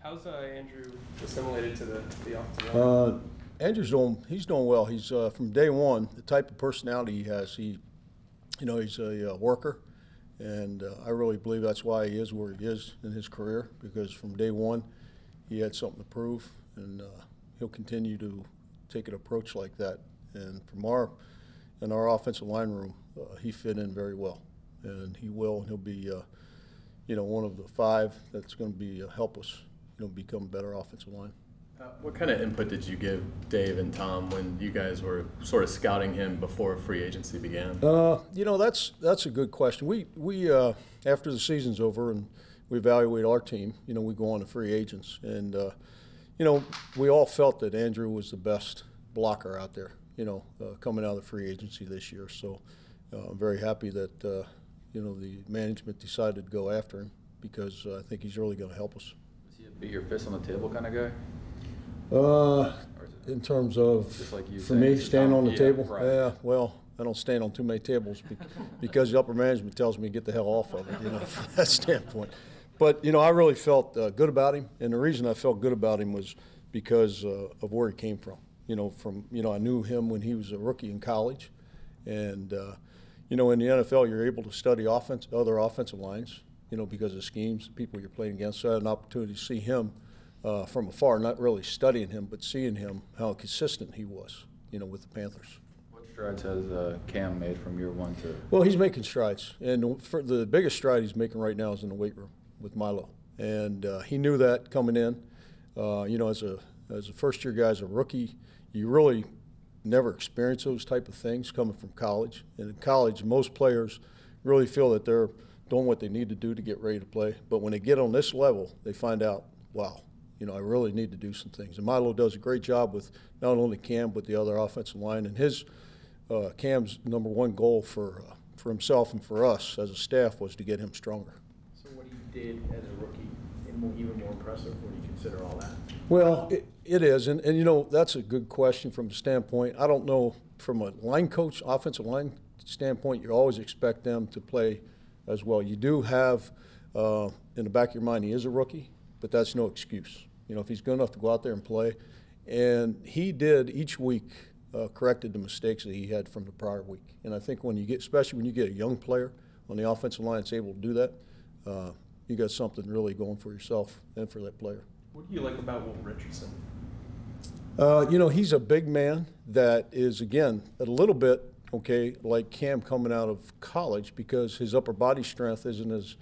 How's Andrew assimilated to the offensive line? Andrew's doing well. He's from day one, the type of personality he has. He's a worker, and I really believe that's why he is where he is in his career, because from day one he had something to prove, and he'll continue to take an approach like that. And in our offensive line room, he fit in very well, and he'll be one of the five that's going to be help us become a better offensive line. What kind of input did you give Dave and Tom when you guys were sort of scouting him before free agency began? That's a good question. We after the season's over and we evaluate our team, we go on to free agents, and we all felt that Andrew was the best blocker out there, coming out of the free agency this year. So I'm very happy that the management decided to go after him, because I think he's really going to help us. Is he a beat your fist on the table kind of guy? In terms of, just like you for me, standing on the table? Right. Yeah, well, I don't stand on too many tables because the upper management tells me to get the hell off of it, from that standpoint. But, I really felt good about him, and the reason I felt good about him was because of where he came from. I knew him when he was a rookie in college, and, in the NFL, you're able to study other offensive lines, because of schemes, the people you're playing against. So I had an opportunity to see him from afar, not really studying him, but seeing him, how consistent he was, with the Panthers. What strides has Cam made from year one to? Well, he's making strides, and for the biggest stride he's making right now is in the weight room with Milo, and he knew that coming in. As a first-year guy, as a rookie, you really never experience those type of things coming from college. And in college, most players really feel that they're doing what they need to do to get ready to play, but when they get on this level, they find out, wow, I really need to do some things. And Milo does a great job with not only Cam, but the other offensive line. And Cam's number one goal for himself and for us as a staff was to get him stronger. So what he did as a rookie, even more impressive when you consider all that? Well, it is. And that's a good question from the standpoint. I don't know, from a line coach, offensive line standpoint, you always expect them to play as well. You do have, in the back of your mind, he is a rookie, but that's no excuse. If he's good enough to go out there and play. And he did each week corrected the mistakes that he had from the prior week. And I think especially when you get a young player on the offensive line that's able to do that, you got something really going for yourself and for that player. What do you like about Will Richardson? He's a big man that is, again, a little bit, like Cam coming out of college, because his upper body strength isn't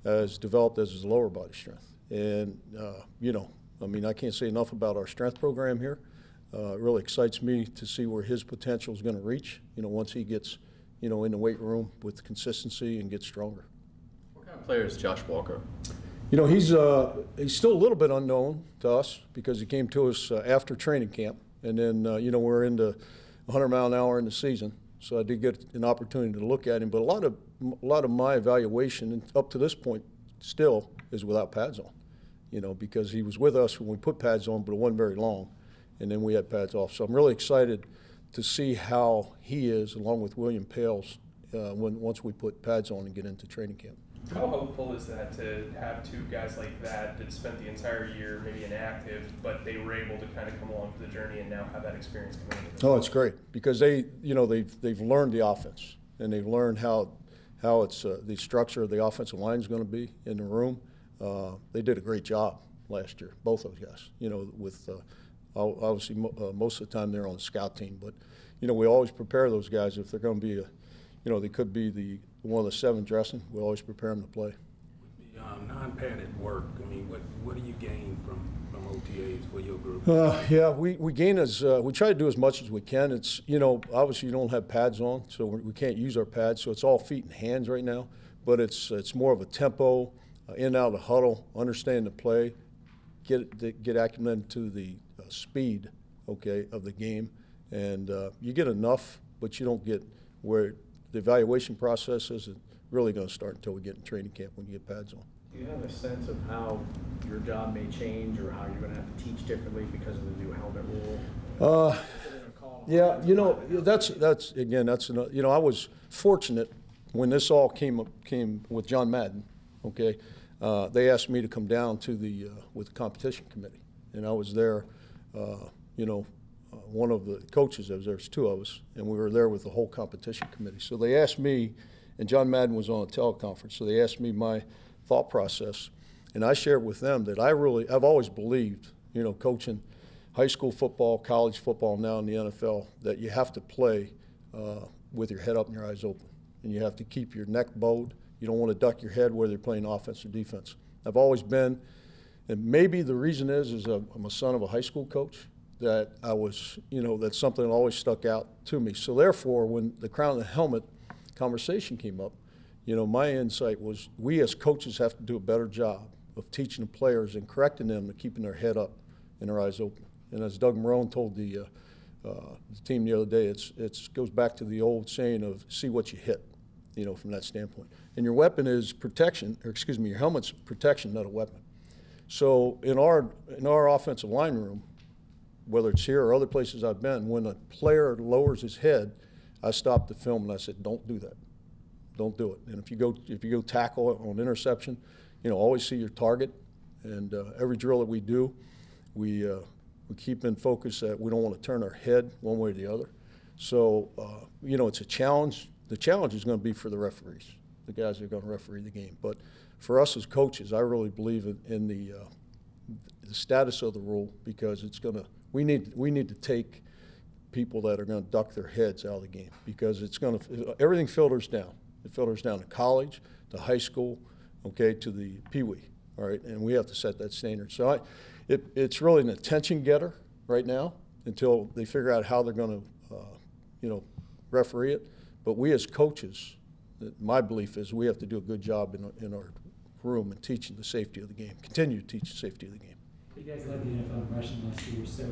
as developed as his lower body strength. And, I can't say enough about our strength program here. It really excites me to see where his potential is going to reach, once he gets, in the weight room with consistency and gets stronger. What kind of player is Josh Walker? He's still a little bit unknown to us because he came to us after training camp. And then, we're into 100 mile an hour in the season. So I did get an opportunity to look at him. But a lot of my evaluation up to this point still is without pads on. Because he was with us when we put pads on, but it wasn't very long, and then we had pads off. So I'm really excited to see how he is, along with William Pales, once we put pads on and get into training camp. How hopeful is that to have two guys like that spent the entire year maybe inactive, but they were able to kind of come along for the journey and now have that experience coming into Oh, it's great, because they've learned the offense, and they've learned how it's the structure of the offensive line is going to be in the room. They did a great job last year, both those guys, with obviously most of the time they're on the scout team. But, we always prepare those guys if they're going to be they could be one of the 7 dressing. We always prepare them to play. With the non-padded work, what do you gain from OTAs for your group? Yeah, we gain we try to do as much as we can. It's, obviously you don't have pads on, so we can't use our pads, so it's all feet and hands right now. But it's more of a tempo, in and out of the huddle, understand the play, get acclimated to the speed, of the game. And you get enough, but you don't get where the evaluation process isn't really going to start until we get in training camp when you get pads on. Do you have a sense of how your job may change or how you're going to have to teach differently because of the new helmet rule? Yeah, that's another, I was fortunate when this all came with John Madden, they asked me to come down to with the competition committee. And I was there, one of the coaches, there's two of us, and we were there with the whole competition committee. So they asked me, and John Madden was on a teleconference, so they asked me my thought process. And I shared with them that I've always believed, coaching high school football, college football, now in the NFL, that you have to play with your head up and your eyes open. And you have to keep your neck bowed. You don't want to duck your head whether you're playing offense or defense. I've always been, and maybe the reason is I'm a son of a high school coach, that I was, that's something that always stuck out to me. So therefore, when the crown and the helmet conversation came up, my insight was we as coaches have to do a better job of teaching the players and correcting them to keeping their head up and their eyes open. And as Doug Marrone told the team the other day, it goes back to the old saying of see what you hit, from that standpoint. And your weapon is protection, your helmet's protection, not a weapon. So in our offensive line room, whether it's here or other places I've been, when a player lowers his head, I stopped the film and I said, don't do that. Don't do it. And if you go tackle on interception, always see your target. And every drill that we do, we keep in focus that we don't want to turn our head one way or the other. So, it's a challenge. The challenge is going to be for the referees, the guys that are going to referee the game. But for us as coaches, I really believe in the status of the rule, because we need to take people that are going to duck their heads out of the game, because everything filters down. It filters down to college, to high school, to the peewee, all right? And we have to set that standard. So it's really an attention getter right now until they figure out how they're going to, referee it. But we as coaches, my belief is we have to do a good job in our room and teaching the safety of the game, continue to teach the safety of the game. You guys led the NFL in rushing last year, so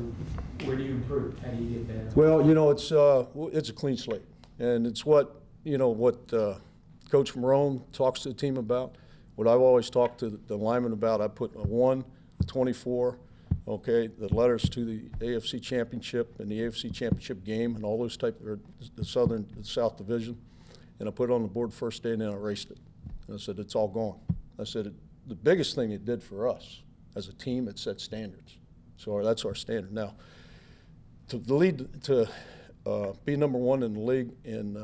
where do you improve? How do you get better? Well, it's a clean slate, and it's what Coach Marrone talks to the team about. What I've always talked to the linemen about, I put a 1, a 24, the letters to the AFC Championship and the AFC Championship game and all those the South Division, and I put it on the board first day, and then I erased it. And I said, it's all gone. I said, the biggest thing it did for us as a team, it set standards. So that's our standard. Now, to be number one in the league in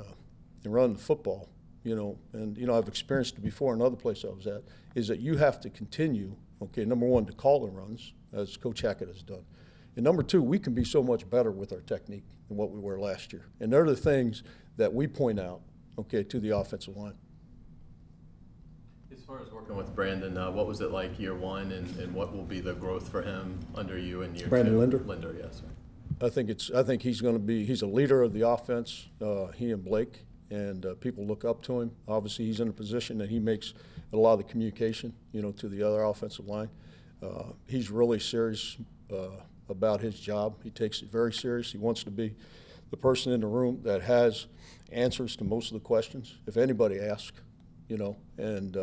running the football, I've experienced it before in other places I was at, is that you have to continue, number one, to call the runs, as Coach Hackett has done. And number two, we can be so much better with our technique than what we were last year. And they're the things that we point out, to the offensive line. As far as working with Brandon, what was it like year one, and what will be the growth for him under you in year Brandon two? Linder? Linder, yes, sir. I think he's going to be, he's a leader of the offense, he and Blake, and people look up to him. Obviously, he's in a position that he makes a lot of the communication, to the other offensive line. He's really serious about his job. He takes it very serious. He wants to be the person in the room that has answers to most of the questions, if anybody asks, and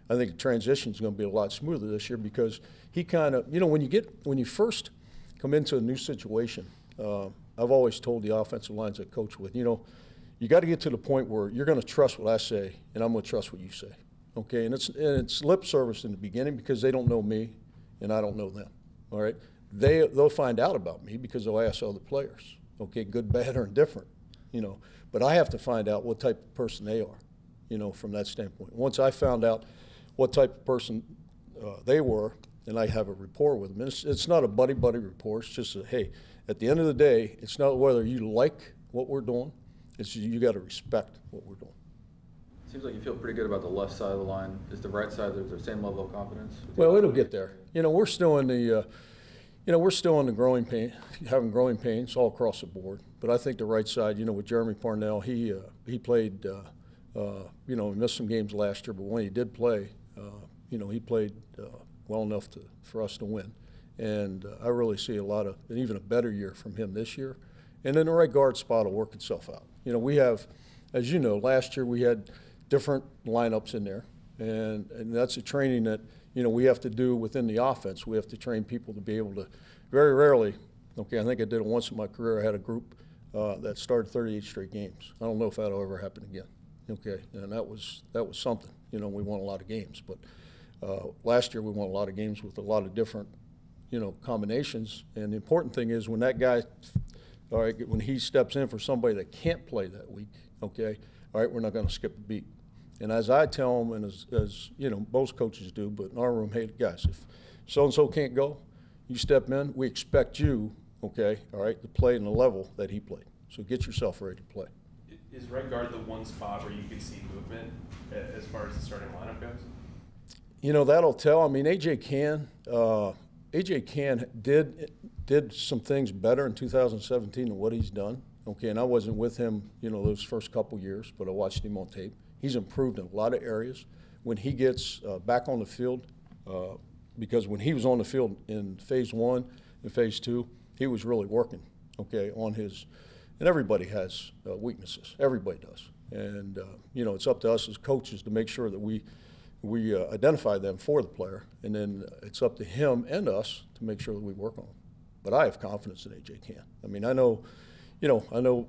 I think the transition is going to be a lot smoother this year, because he kind of, when you first come into a new situation, I've always told the offensive lines I coach with, you got to get to the point where you're going to trust what I say, and I'm going to trust what you say, And it's lip service in the beginning, because they don't know me, and I don't know them, all right? They'll find out about me because they'll ask other players, good, bad, or indifferent, But I have to find out what type of person they are, from that standpoint. Once I found out what type of person they were, and I have a rapport with them. And it's not a buddy-buddy rapport. It's just hey, at the end of the day, it's not whether you like what we're doing. It's you got to respect what we're doing. Seems like you feel pretty good about the left side of the line. Is the right side the same level of confidence? Well, it'll get there. We're still in the, we're still in the growing pain, having growing pains all across the board. But I think the right side, with Jeremy Parnell, he played, he missed some games last year, but when he did play, he played well enough for us to win. And I really see even a better year from him this year. And then the right guard spot will work itself out. We have, as you know, last year we had different lineups in there. And that's a training that, we have to do within the offense. We have to train people to be able to, very rarely, I think I did it once in my career. I had a group that started 38 straight games. I don't know if that'll ever happen again. And that was something. We won a lot of games. But Last year we won a lot of games with a lot of different, combinations. And the important thing is when that guy, all right, when he steps in for somebody that can't play that week, okay, all right, we're not going to skip a beat. And as I tell them, and as most coaches do, but in our room, hey, guys, if so-and-so can't go, you step in, we expect you, okay, all right, to play in the level that he played. So get yourself ready to play. Is right guard the one spot where you can see movement as far as the starting lineup goes? That'll tell. I mean, AJ Cann did some things better in 2017 than what he's done. Okay, and I wasn't with him, those first couple years, but I watched him on tape. He's improved in a lot of areas. When he gets back on the field, because when he was on the field in phase 1 and phase 2, he was really working, okay, on his, and everybody has weaknesses. Everybody does. And, it's up to us as coaches to make sure that we identify them for the player, and then it's up to him and us to make sure that we work on them. But I have confidence in AJ Cann. I mean, I know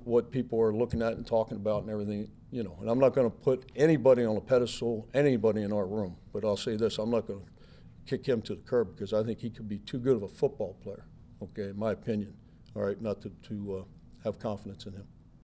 what people are looking at and talking about and everything, and I'm not going to put anybody on a pedestal, anybody in our room. But I'll say this, I'm not going to kick him to the curb because I think he could be too good of a football player, okay, in my opinion, all right, not to have confidence in him.